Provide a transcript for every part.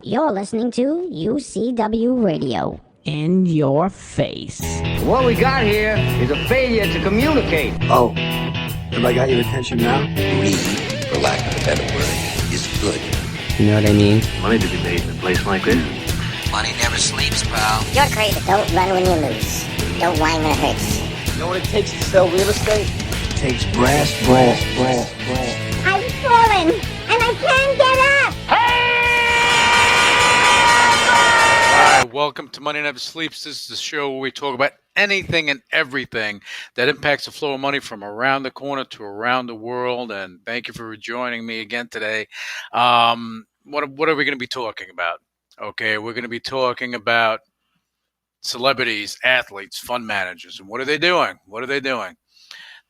You're listening to UCW Radio. In your face. What we got here is a failure to communicate. Oh, have I got your attention now? Greed, for lack of a better word, is good. You know what I mean? Money to be made in a place like this. Money never sleeps, pal. You're crazy. Don't run when you lose. Don't whine when it hurts. You know what it takes to sell real estate? It takes brass. I've fallen, and I can't get up. All right, welcome to Money Never Sleeps. This is the show where we talk about anything and everything that impacts the flow of money from around the corner to around the world. And thank you for joining me again today. What are we going to be talking about? Okay, we're going to be talking about celebrities, athletes, fund managers. And what are they doing?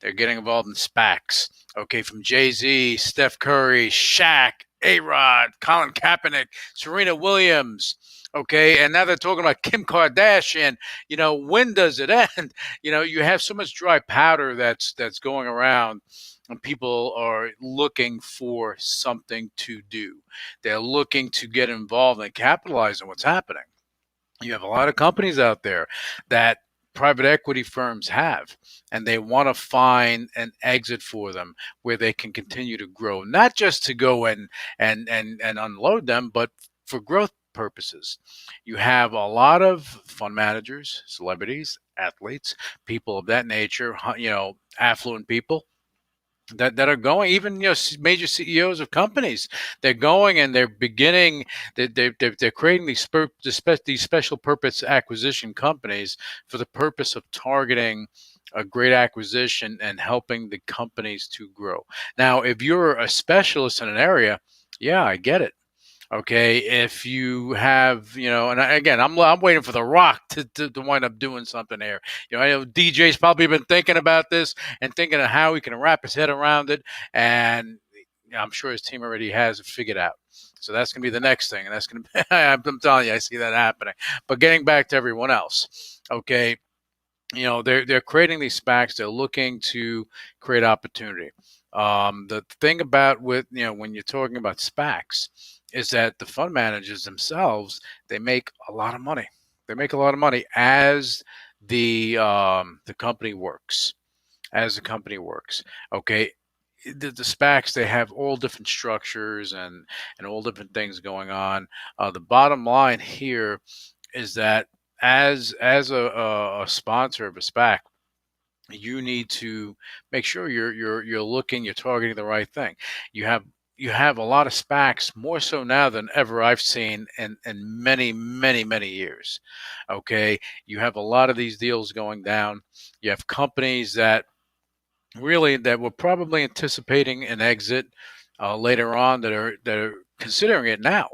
They're getting involved in SPACs. Okay, from Jay-Z, Steph Curry, Shaq, A-Rod, Colin Kaepernick, Serena Williams. Okay, and now they're talking about Kim Kardashian. You know, when does it end? You know, you have so much dry powder that's going around, and people are looking for something to do. They're looking to get involved and capitalize on what's happening. You have a lot of companies out there that private equity firms have, and they want to find an exit for them where they can continue to grow, not just to go and unload them, but for growth purposes. You have a lot of fund managers, celebrities, athletes, people of that nature, you know, affluent people that are going, even, you know, major CEOs of companies. They're going and they're beginning. They're creating these special purpose acquisition companies for the purpose of targeting a great acquisition and helping the companies to grow. Now, if you're a specialist in an area, yeah, I get it. Okay, if you have, you know, and again, I'm waiting for The Rock to wind up doing something here. You know, I know DJ's probably been thinking about this and thinking of how he can wrap his head around it, and I'm sure his team already has it figured out. So that's going to be the next thing, and that's going to be, I'm telling you, I see that happening. But getting back to everyone else, okay, you know, they're creating these SPACs. They're looking to create opportunity. The thing about when you're talking about SPACs is that the fund managers themselves, they make a lot of money. They make a lot of money as the company works. Okay. The SPACs, they have all different structures and all different things going on. The bottom line here is that as a sponsor of a SPAC, you need to make sure you're targeting the right thing. You have a lot of SPACs, more so now than ever I've seen in many years. Okay, you have a lot of these deals going down. You have companies that were probably anticipating an exit later on that are considering it now.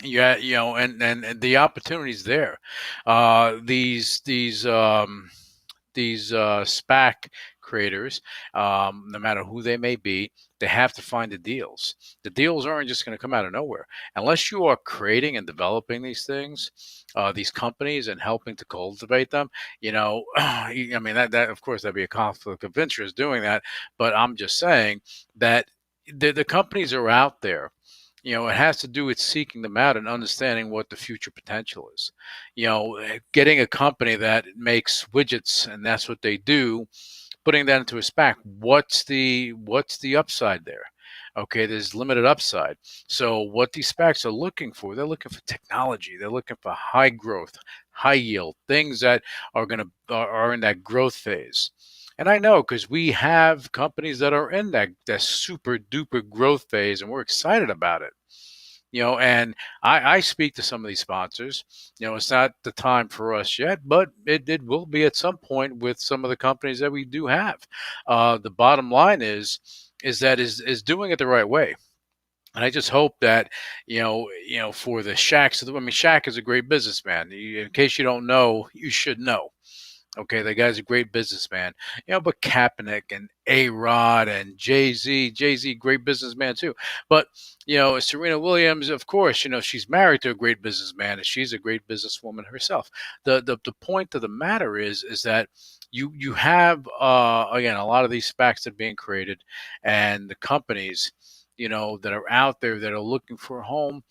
Yeah, you know, and the opportunity's there. These SPAC creators, no matter who they may be, they have to find the deals. The deals aren't just going to come out of nowhere. Unless you are creating and developing these things, these companies, and helping to cultivate them, you know, I mean, that of course, that'd be a conflict of interest doing that. But I'm just saying that the companies are out there. You know, it has to do with seeking them out and understanding what the future potential is. You know, getting a company that makes widgets and that's what they do, putting that into a SPAC, what's the upside there? Okay, there's limited upside. So what these SPACs are looking for, they're looking for technology. They're looking for high growth, high yield, things that are in that growth phase. And I know because we have companies that are in that super duper growth phase, and we're excited about it. You know, and I speak to some of these sponsors. You know, it's not the time for us yet, but it will be at some point with some of the companies that we do have. The bottom line is doing it the right way. And I just hope that, you know, for the Shaqs, I mean, Shaq is a great businessman. In case you don't know, you should know. Okay, the guy's a great businessman. You know, but Kaepernick and A-Rod and Jay-Z, great businessman too. But, you know, Serena Williams, of course, you know, she's married to a great businessman and she's a great businesswoman herself. The point of the matter is that you have, again, a lot of these SPACs that are being created, and the companies, you know, that are out there that are looking for a home,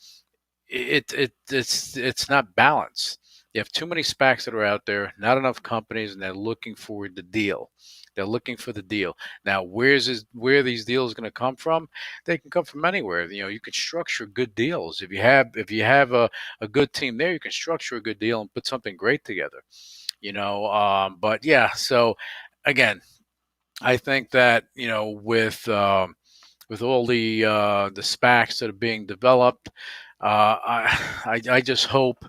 it's not balanced. You have too many SPACs that are out there, not enough companies, and they're looking for the deal. They're looking for the deal. Now, where these deals going to come from? They can come from anywhere. You can structure good deals. If you have a good team there, you can structure a good deal and put something great together. But yeah, so again, I think that with all the SPACs that are being developed, I just hope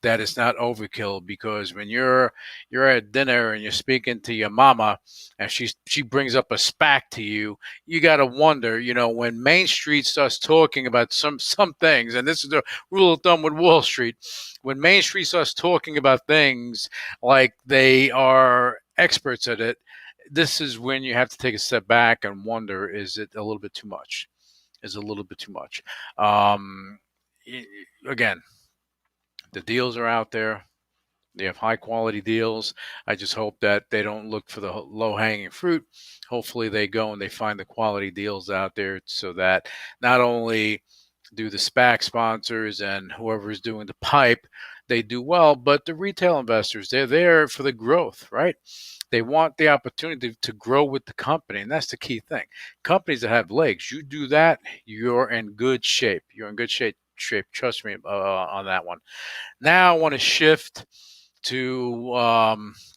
that it's not overkill, because when you're at dinner and you're speaking to your mama and she brings up a SPAC to you, you got to wonder, when Main Street starts talking about some things, and this is the rule of thumb with Wall Street, when Main Street starts talking about things like they are experts at it, this is when you have to take a step back and wonder, is it a little bit too much? Is a little bit too much. Um, Again, the deals are out there. They have high quality deals. I just hope that they don't look for the low hanging fruit. Hopefully, they go and they find the quality deals out there, so that not only do the SPAC sponsors and whoever is doing the pipe, they do well, but the retail investors, they're there for the growth, right? They want the opportunity to grow with the company, and that's the key thing. Companies that have legs, you do that, you're in good shape. You're in good shape. Trust me on that one. Now I want to shift to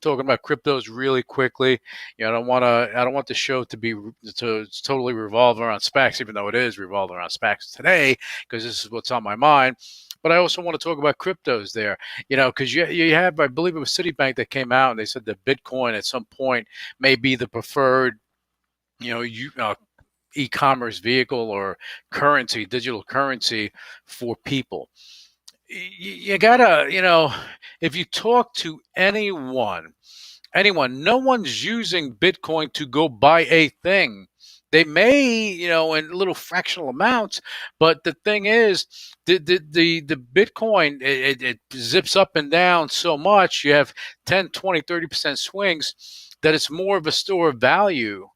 talking about cryptos really quickly. I don't want the show to totally revolve around SPACs, even though it is revolving around SPACs today, because this is what's on my mind. But I also want to talk about cryptos there, because you have, I believe it was Citibank that came out and they said that Bitcoin at some point may be the preferred, e-commerce vehicle or currency, digital currency for people. You gotta, if you talk to anyone, no one's using Bitcoin to go buy a thing. They may, in little fractional amounts, but the thing is, the Bitcoin, it zips up and down so much. You have 10, 20, 30% swings, that it's more of a store of value,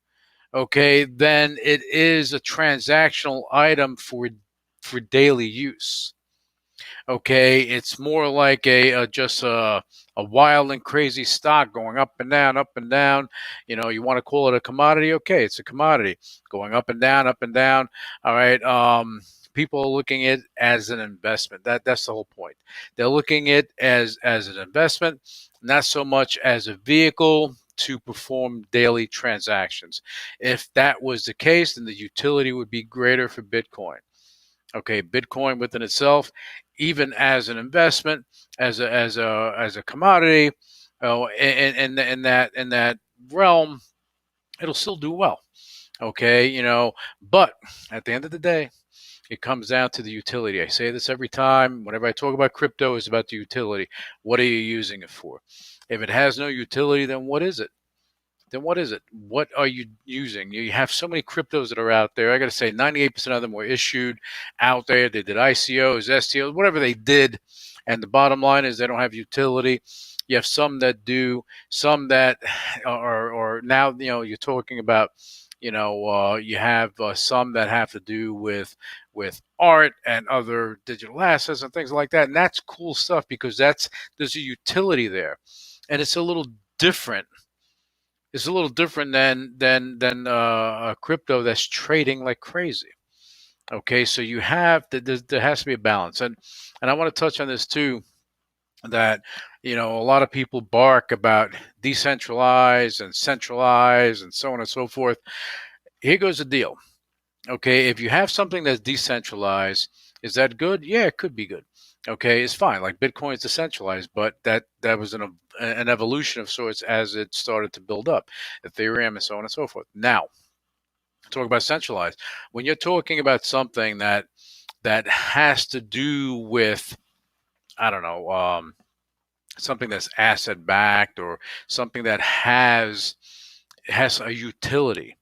okay, than it is a transactional item for daily use. Okay, it's more like just a wild and crazy stock going up and down, up and down. You want to call it a commodity? Okay, it's a commodity going up and down, up and down. All right. People are looking at it as an investment. That's the whole point. They're looking at it as an investment, not so much as a vehicle to perform daily transactions. If that was the case, then the utility would be greater for Bitcoin. Okay, Bitcoin within itself, even as an investment, as a commodity, in that realm, it'll still do well. Okay, but at the end of the day, it comes down to the utility. I say this every time. Whenever I talk about crypto, it's about the utility. What are you using it for? If it has no utility, then what is it? What are you using? You have so many cryptos that are out there. I got to say, 98% of them were issued out there. They did ICOs, STOs, whatever they did. And the bottom line is they don't have utility. You have some that do, some that are now, you're talking about, you have some that have to do with art and other digital assets and things like that. And that's cool stuff, because there's a utility there. And it's a little different. It's a little different than a crypto that's trading like crazy. Okay, so there has to be a balance, and I want to touch on this too. That a lot of people bark about decentralized and centralized and so on and so forth. Here goes the deal. Okay, if you have something that's decentralized, is that good? Yeah, it could be good. Okay, it's fine. Like Bitcoin is decentralized, but that was an evolution of sorts as it started to build up, Ethereum and so on and so forth. Now, talk about centralized. When you're talking about something that has to do with, I don't know, something that's asset backed, or something that has a utility,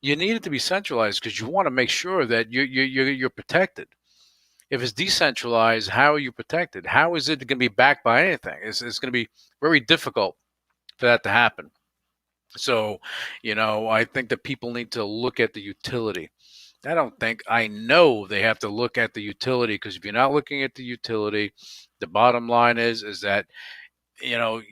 you need it to be centralized, because you want to make sure that you're protected. If it's decentralized, how are you protected? How is it going to be backed by anything? It's going to be very difficult for that to happen. So, I think that people need to look at the utility. I know they have to look at the utility, because if you're not looking at the utility, the bottom line is that, you know,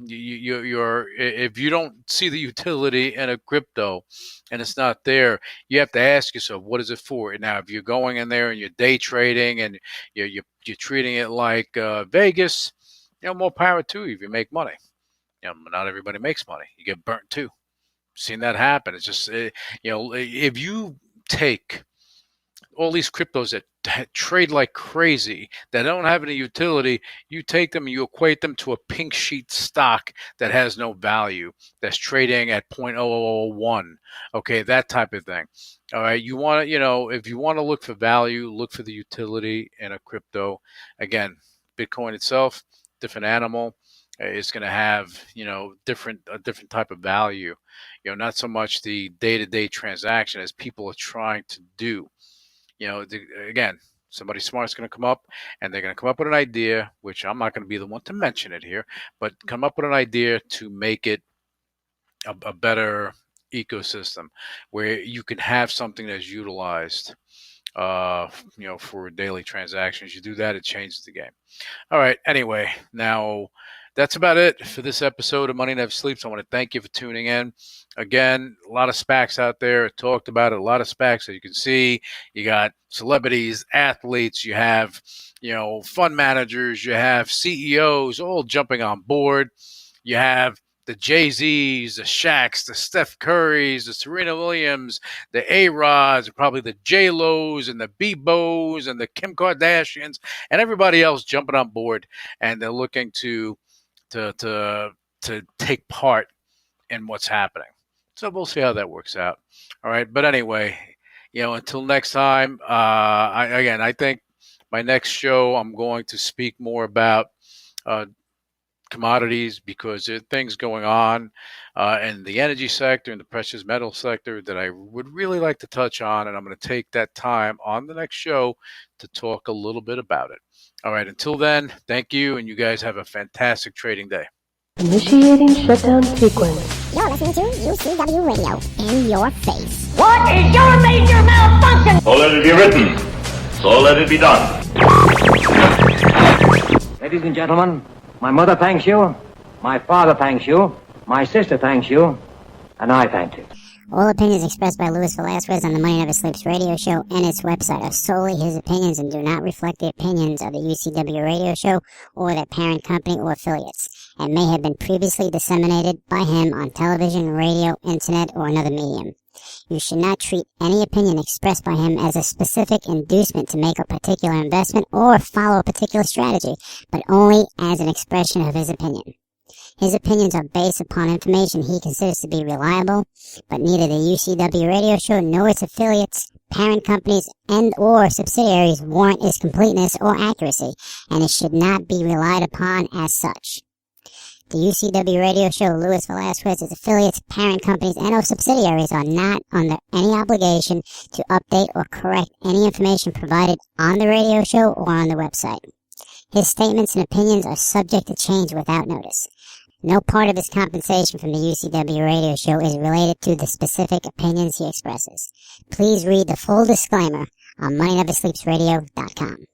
you're if you don't see the utility in a crypto and it's not there, you have to ask yourself, what is it for? Now, if you're going in there and you're day trading and you're treating it like Vegas, more power to you if you make money. Not everybody makes money. You get burnt too. Seen that happen. It's just, if you take all these cryptos that trade like crazy, that don't have any utility, you take them and you equate them to a pink sheet stock that has no value, that's trading at 0.0001. Okay, that type of thing. All right, you want to, if you want to look for value, look for the utility in a crypto. Again, Bitcoin itself, different animal. It's going to have, a different type of value. Not so much the day-to-day transaction as people are trying to do. Again, somebody smart is going to come up and they're going to come up with an idea, which I'm not going to be the one to mention it here, but come up with an idea to make it a better ecosystem where you can have something that's utilized, for daily transactions. You do that, it changes the game. All right. Anyway, now that's about it for this episode of Money Never Sleeps. I want to thank you for tuning in. Again, a lot of SPACs out there. I talked about it. A lot of SPACs that you can see. You got celebrities, athletes. You have, fund managers. You have CEOs all jumping on board. You have the Jay-Z's, the Shaqs, the Steph Currys, the Serena Williams, the A-Rods, probably the J-Los and the Bebos and the Kim Kardashians and everybody else jumping on board, and they're looking to take part in what's happening. So we'll see how that works out. All right. But anyway, until next time, I think my next show, I'm going to speak more about commodities, because there are things going on in the energy sector and the precious metal sector that I would really like to touch on. And I'm going to take that time on the next show to talk a little bit about it. All right. Until then, thank you. And you guys have a fantastic trading day. Initiating shutdown sequence. You're listening to UCW Radio. In your face. What is your major malfunction? So let it be written. So let it be done. Ladies and gentlemen, my mother thanks you, my father thanks you, my sister thanks you, and I thank you. All opinions expressed by Luis Velazquez on the Money Never Sleeps radio show and its website are solely his opinions and do not reflect the opinions of the UCW radio show or their parent company or affiliates, and may have been previously disseminated by him on television, radio, internet, or another medium. You should not treat any opinion expressed by him as a specific inducement to make a particular investment or follow a particular strategy, but only as an expression of his opinion. His opinions are based upon information he considers to be reliable, but neither the UCW radio show nor its affiliates, parent companies, and or subsidiaries warrant its completeness or accuracy, and it should not be relied upon as such. The UCW radio show, Luis Velazquez, its affiliates, parent companies, and or subsidiaries are not under any obligation to update or correct any information provided on the radio show or on the website. His statements and opinions are subject to change without notice. No part of his compensation from the UCW radio show is related to the specific opinions he expresses. Please read the full disclaimer on MoneyNeverSleepsRadio.com.